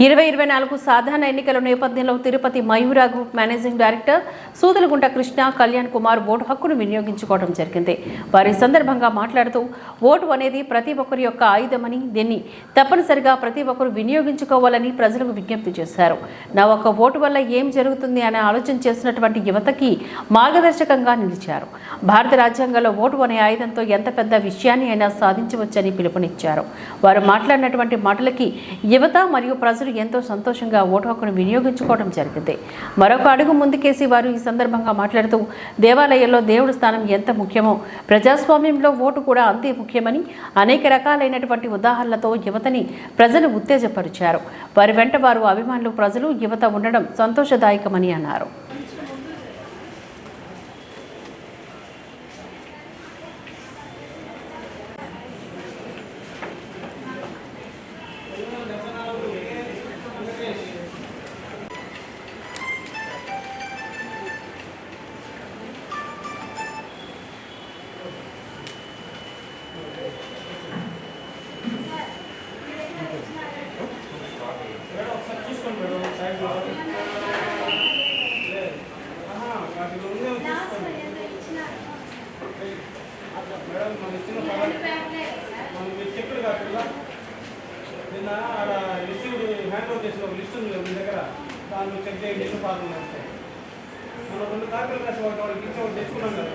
2024 సాధారణ ఎన్నికల నేపథ్యంలో Tirupati Mayura group managing director Sudalagunta Krishna Kalyan Kumar ఓటు హక్కును వినియోగించుకోవడం జరిగింది. వారి సందర్భంగా మాట్లాడుతూ ఓటు అనేది ప్రతి ఒక్కరి యొక్క ఆయుధమని, దీన్ని తప్పనిసరిగా ప్రతి ఒక్కరు వినియోగించుకోవాలని ప్రజలకు విజ్ఞప్తి చేశారు. నా ఒక్క ఓటు వల్ల ఏం జరుగుతుంది అనే ఆలోచన చేసినటువంటి యువతకి మార్గదర్శకంగా నిలిచారు. భారత రాజ్యాంగంలో ఓటు అనే ఆయుధంతో ఎంత పెద్ద విషయాన్ని అయినా సాధించవచ్చని పిలుపునిచ్చారు. వారు మాట్లాడినటువంటి మాటలకి యువత మరియు ప్రజలు ఎంతో సంతోషంగా ఓటు హక్కును వినియోగించుకోవడం జరిగింది. మరొక అడుగు ముందుకేసి వారు ఈ సందర్భంగా మాట్లాడుతూ దేవాలయంలో దేవుడి స్థానం ఎంత ముఖ్యమో ప్రజాస్వామ్యంలో ఓటు కూడా అంతే ముఖ్యమని అనేక రకాలైనటువంటి ఉదాహరణలతో యువతని ప్రజలు ఉత్తేజపరిచారు. వారి వెంట వారు అభిమానులు ప్రజలు యువత ఉండడం సంతోషదాయకమని అన్నారు. నిన్న రిసీవ్డ్ హ్యాండ్ ఓవర్ చేసిన ఒక లిస్ట్ ఉంది మీ దగ్గర, దాన్ని చెక్ చేయండి. లిస్ట్ ఫార్మ్ వస్తాయి. మనం 2 కాపీలు రాసి వాళ్ళకి ఇచ్చి ఒకటి తెచ్చుకున్నాం కదా.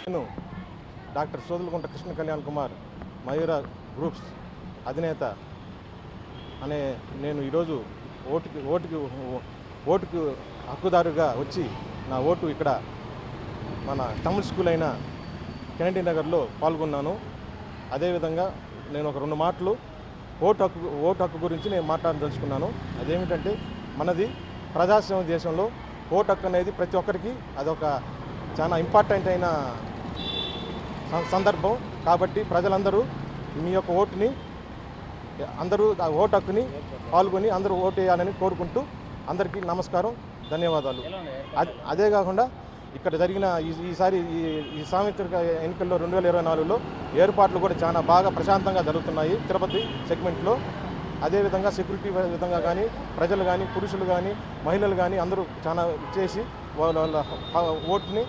నేను డాక్టర్ సూదలగుంట కృష్ణ కళ్యాణ్ కుమార్ మయూరా గ్రూప్స్ అధినేత అనే నేను ఈరోజు ఓటుకు హక్కుదారుగా వచ్చి నా ఓటు ఇక్కడ మన తమిళ స్కూల్ అయిన కెనడీ నగర్లో పాల్గొన్నాను. అదేవిధంగా నేను ఒక 2 మాటలు ఓటు హక్కు గురించి నేను మాట్లాడదలుచుకున్నాను. అదేమిటంటే మనది ప్రజాస్వామ్య దేశంలో ఓటు హక్కు అనేది ప్రతి ఒక్కరికి అదొక చాలా ఇంపార్టెంట్ అయిన సందర్భం. కాబట్టి ప్రజలందరూ మీ యొక్క ఓటుని అందరూ ఆ ఓటు హక్కుని పాల్గొని అందరూ ఓటు వేయాలని కోరుకుంటూ అందరికీ నమస్కారం, ధన్యవాదాలు. అదే కాకుండా ఇక్కడ జరిగిన ఈసారి ఈ సార్వత్రిక ఎన్నికల్లో 2024లో ఏర్పాట్లు కూడా చాలా బాగా ప్రశాంతంగా జరుగుతున్నాయి తిరుపతి సెగ్మెంట్లో. అదేవిధంగా సెక్యూరిటీ విధంగా కానీ ప్రజలు కానీ పురుషులు కానీ మహిళలు కానీ అందరూ చాలా చేసి వాళ్ళ ఓటుని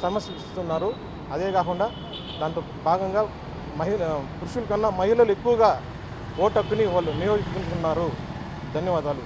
సమర్శిస్తున్నారు. అదే కాకుండా దాంట్లో భాగంగా పురుషుల కన్నా మహిళలు ఎక్కువగా ఓటు హక్కుని వాళ్ళు వినియోగించుకుంటున్నారు. ధన్యవాదాలు.